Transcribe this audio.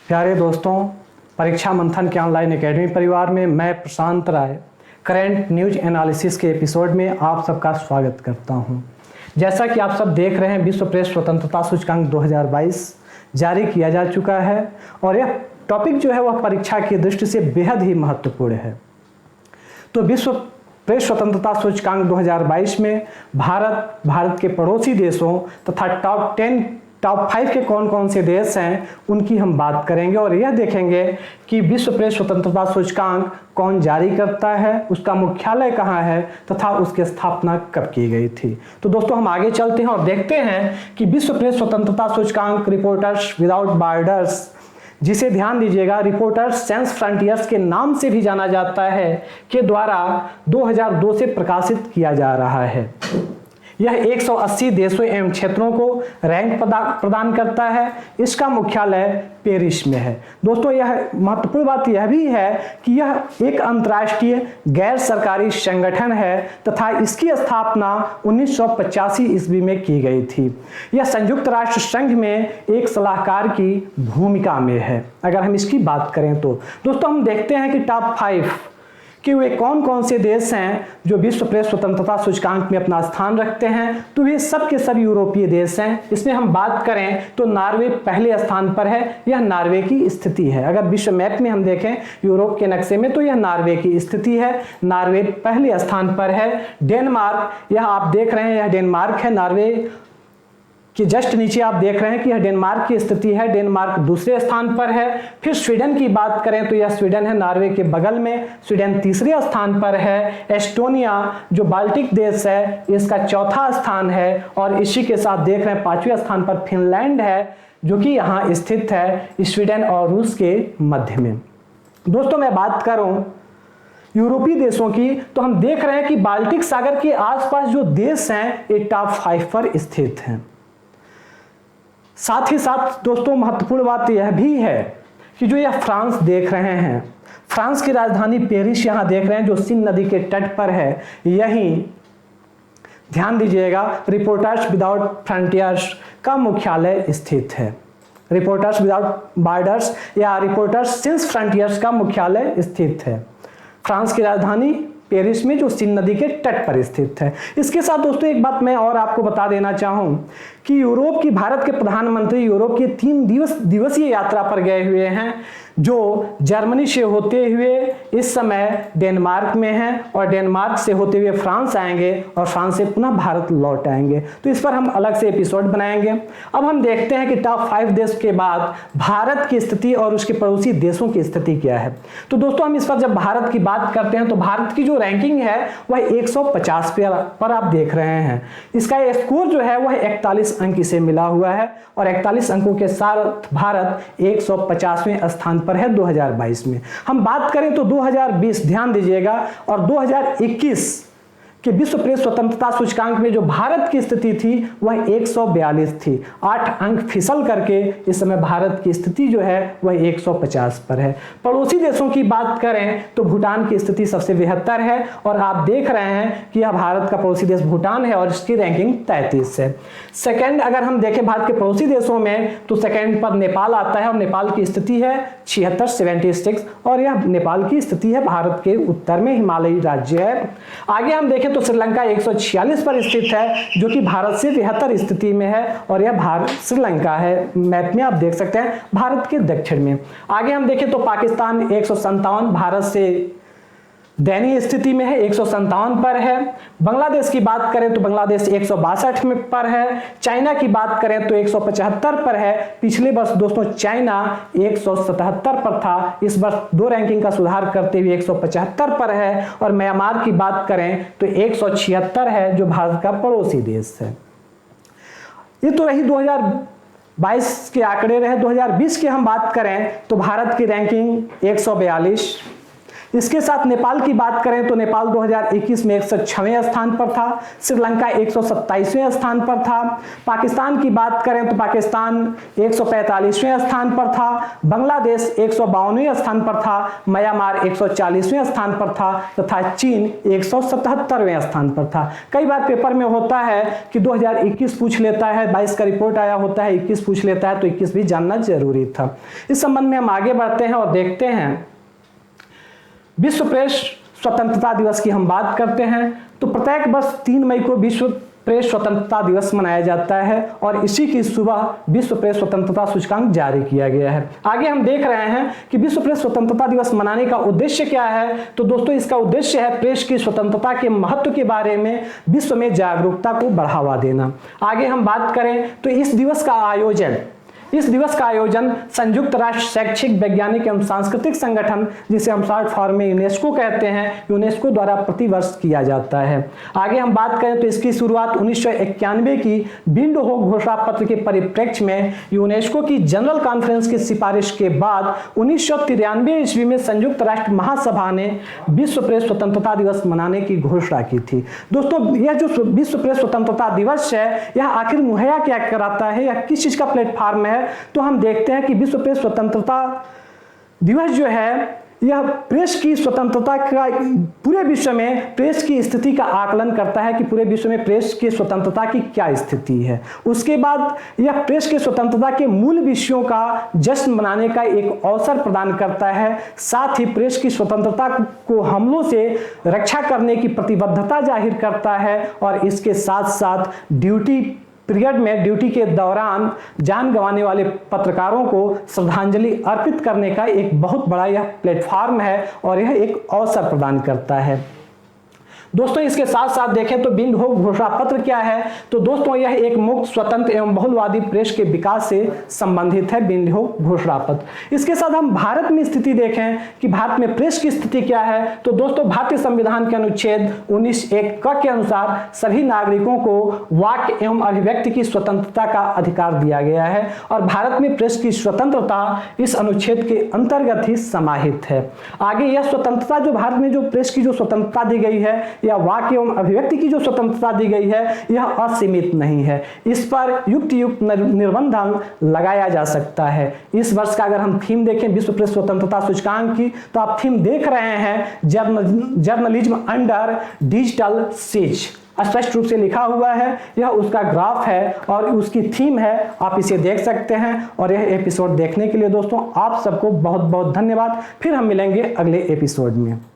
प्यारे दोस्तों, परीक्षा मंथन के ऑनलाइन एकेडमी परिवार में मैं प्रशांत राय करंट न्यूज एनालिसिस के एपिसोड में आप सबका स्वागत करता हूं। जैसा कि आप सब देख रहे हैं, विश्व प्रेस स्वतंत्रता सूचकांक 2022 जारी किया जा चुका है और यह टॉपिक जो है वह परीक्षा की दृष्टि से बेहद ही महत्वपूर्ण है। तो विश्व प्रेस स्वतंत्रता सूचकांक 2022 में भारत के पड़ोसी देशों तथा टॉप 5 के कौन कौन से देश हैं उनकी हम बात करेंगे और यह देखेंगे कि विश्व प्रेस स्वतंत्रता सूचकांक कौन जारी करता है, उसका मुख्यालय कहाँ है तथा उसकी स्थापना कब की गई थी। तो दोस्तों हम आगे चलते हैं और देखते हैं कि विश्व प्रेस स्वतंत्रता सूचकांक रिपोर्टर्स विदाउट बॉर्डर्स, जिसे ध्यान दीजिएगा रिपोर्टर्स सैंस फ्रंटियर्स के नाम से भी जाना जाता है, के द्वारा 2002 से प्रकाशित किया जा रहा है। यह 180 देशों एवं क्षेत्रों को रैंक प्रदान करता है। इसका मुख्यालय पेरिस में है। दोस्तों यह महत्वपूर्ण बात यह भी है कि यह एक अंतर्राष्ट्रीय गैर सरकारी संगठन है तथा इसकी स्थापना 1985 ईस्वी में की गई थी। यह संयुक्त राष्ट्र संघ में एक सलाहकार की भूमिका में है। अगर हम इसकी बात करें तो दोस्तों हम देखते हैं कि टॉप 5 कि वे कौन कौन से देश हैं जो विश्व प्रेस स्वतंत्रता सूचकांक में अपना स्थान रखते हैं। तो वे सब के सब यूरोपीय देश हैं। इसमें हम बात करें तो नॉर्वे पहले स्थान पर है। यह नॉर्वे की स्थिति है। अगर विश्व मैप में हम देखें यूरोप के नक्शे में तो यह नॉर्वे की स्थिति है। नॉर्वे पहले स्थान पर है। डेनमार्क, यह आप देख रहे हैं, यह डेनमार्क है। नॉर्वे कि जस्ट नीचे आप देख रहे हैं कि यह डेनमार्क की स्थिति है। डेनमार्क दूसरे स्थान पर है। फिर स्वीडन की बात करें तो यह स्वीडन है नॉर्वे के बगल में। स्वीडन तीसरे स्थान पर है। एस्टोनिया जो बाल्टिक देश है इसका चौथा स्थान है और इसी के साथ देख रहे हैं 5वें स्थान पर फिनलैंड है जो कि यहाँ स्थित है स्वीडन और रूस के मध्य में। दोस्तों मैं बात करूं यूरोपीय देशों की तो हम देख रहे हैं कि बाल्टिक सागर के आसपास जो देश हैं ये टॉप 5 पर स्थित हैं। साथ ही साथ दोस्तों महत्वपूर्ण बात यह भी है कि जो यह फ्रांस देख रहे हैं, फ्रांस की राजधानी पेरिस यहाँ देख रहे हैं जो सीन नदी के तट पर है। यहीं ध्यान दीजिएगा रिपोर्टर्स विदाउट फ्रंटियर्स का मुख्यालय स्थित है। रिपोर्टर्स विदाउट बॉर्डर्स या रिपोर्टर्स सिंस फ्रंटियर्स का मुख्यालय स्थित है फ्रांस की राजधानी पेरिस में जो सीन नदी के तट पर स्थित है। इसके साथ दोस्तों एक बात मैं और आपको बता देना चाहूं कि यूरोप की भारत के प्रधानमंत्री यूरोप की 3 दिवसीय यात्रा पर गए हुए हैं जो जर्मनी से होते हुए इस समय डेनमार्क में हैं और डेनमार्क से होते हुए फ्रांस आएंगे और फ्रांस से पुनः भारत लौट आएंगे। तो इस पर हम अलग से एपिसोड बनाएंगे। अब हम देखते हैं कि टॉप 5 देश के बाद भारत की स्थिति और उसके पड़ोसी देशों की स्थिति क्या है। तो दोस्तों हम इस पर जब भारत की बात करते हैं तो भारत की जो रैंकिंग है वह 150 पर आप देख रहे हैं। इसका स्कोर जो है वह 41 अंक से मिला हुआ है और 41 अंकों के साथ भारत 150वें स्थान पर है 2022 में। हम बात करें तो 2020 ध्यान दीजिएगा और 2021 कि विश्व प्रेस स्वतंत्रता सूचकांक में जो भारत की स्थिति थी वह 142 थी। 8 अंक फिसल करके इस समय भारत की स्थिति जो है वह 150 पर है। पड़ोसी देशों की बात करें तो भूटान की स्थिति सबसे बेहतर है और आप देख रहे हैं कि यह भारत का पड़ोसी देश भूटान है और इसकी रैंकिंग 33 है। सेकंड अगर हम देखें भारत के पड़ोसी देशों में तो सेकंड पर नेपाल आता है और नेपाल की स्थिति है 76 और यह नेपाल की स्थिति है भारत के उत्तर में हिमालयी राज्य है। आगे हम देखें तो श्रीलंका 146 पर स्थित है जो कि भारत से 73 स्थिति में है और यह श्रीलंका है। मैप में आप देख सकते हैं भारत के दक्षिण में। आगे हम देखें तो पाकिस्तान 157 भारत से दयनीय स्थिति में है, 157 पर है। बांग्लादेश की बात करें तो बांग्लादेश 162 में पर है। चाइना की बात करें तो 175 पर है। पिछले वर्ष दोस्तों चाइना 177 पर था, इस वर्ष 2 रैंकिंग का सुधार करते हुए 175 पर है। और म्यांमार की बात करें तो 176 है जो भारत का पड़ोसी देश है। ये तो रही 2022 के आंकड़े रहे। 2020 की हम बात करें तो भारत की रैंकिंग 142, इसके साथ नेपाल की बात करें तो नेपाल 2021 में 106वें स्थान पर था, श्रीलंका 127वें स्थान पर था। पाकिस्तान की बात करें तो पाकिस्तान 145वें स्थान पर था, बांग्लादेश 152वें स्थान पर था, म्यांमार 140वें स्थान पर था तथा चीन 177वें स्थान पर था। कई बार पेपर में होता है कि 2021 पूछ लेता है, 22 का रिपोर्ट आया होता है, 21 पूछ लेता है, तो 21 भी जानना जरूरी था। इस संबंध में हम आगे बढ़ते हैं और देखते हैं विश्व प्रेस स्वतंत्रता दिवस की हम बात करते हैं तो प्रत्येक वर्ष 3 मई को विश्व प्रेस स्वतंत्रता दिवस मनाया जाता है और इसी की सुबह विश्व प्रेस स्वतंत्रता सूचकांक जारी किया गया है। आगे हम देख रहे हैं कि विश्व प्रेस स्वतंत्रता दिवस मनाने का उद्देश्य क्या है, तो दोस्तों इसका उद्देश्य है प्रेस की स्वतंत्रता के महत्व के बारे में विश्व में जागरूकता को बढ़ावा देना। आगे हम बात करें तो इस दिवस का आयोजन संयुक्त राष्ट्र शैक्षिक वैज्ञानिक एवं सांस्कृतिक संगठन, जिसे हम शॉर्ट फॉर्म में यूनेस्को कहते हैं, यूनेस्को द्वारा प्रतिवर्ष किया जाता है। आगे हम बात करें तो इसकी शुरुआत 1991 की विंडहोक घोषणा पत्र के परिप्रेक्ष्य में यूनेस्को की जनरल कॉन्फ्रेंस की सिफारिश के बाद 1993 ईस्वी में संयुक्त राष्ट्र महासभा ने विश्व प्रेस स्वतंत्रता दिवस मनाने की घोषणा की थी। दोस्तों यह जो विश्व प्रेस स्वतंत्रता दिवस है यह आखिर मुहैया क्या कराता है, यह किस चीज का प्लेटफॉर्म है, तो हम देखते हैं कि विश्व प्रेस स्वतंत्रता दिवस जो है यह प्रेस की स्वतंत्रता का पूरे विश्व में प्रेस की स्थिति का आकलन करता है कि पूरे विश्व में प्रेस की स्वतंत्रता की क्या स्थिति है। उसके बाद यह प्रेस की स्वतंत्रता के मूल विषयों का जश्न मनाने का एक अवसर प्रदान करता है, साथ ही प्रेस की स्वतंत्रता को हमलों से रक्षा करने की प्रतिबद्धता जाहिर करता है और इसके साथ साथ ड्यूटी के दौरान जान गंवाने वाले पत्रकारों को श्रद्धांजलि अर्पित करने का एक बहुत बड़ा यह प्लेटफॉर्म है और यह एक अवसर प्रदान करता है। दोस्तों इसके साथ साथ देखें तो विंडहोक घोषणा पत्र क्या है, तो दोस्तों यह एक मुक्त स्वतंत्र एवं बहुलवादी प्रेस के विकास से संबंधित है विंडहोक घोषणा पत्र। इसके साथ हम भारत में स्थिति देखें कि भारत में प्रेस की स्थिति क्या है, तो दोस्तों भारतीय संविधान के अनुच्छेद 19(1) क के अनुसार सभी नागरिकों को वाक्य एवं अभिव्यक्ति की स्वतंत्रता का अधिकार दिया गया है और भारत में प्रेस की स्वतंत्रता इस अनुच्छेद के अंतर्गत ही समाहित है। आगे यह स्वतंत्रता जो भारत में जो प्रेस की जो स्वतंत्रता दी गई है या वाक्य एवं अभिव्यक्ति की जो स्वतंत्रता दी गई है यह असीमित नहीं है, इस पर युक्त निर्बंध लगाया जा सकता है। इस वर्ष का अगर हम थीम देखें विश्व प्रेस स्वतंत्रता सूचकांक की, तो आप थीम देख रहे हैं जर्नलिज्म अंडर डिजिटल सीज, स्पष्ट रूप से लिखा हुआ है, यह उसका ग्राफ है और उसकी थीम है, आप इसे देख सकते हैं। और यह एपिसोड देखने के लिए दोस्तों आप सबको बहुत बहुत धन्यवाद। फिर हम मिलेंगे अगले एपिसोड में।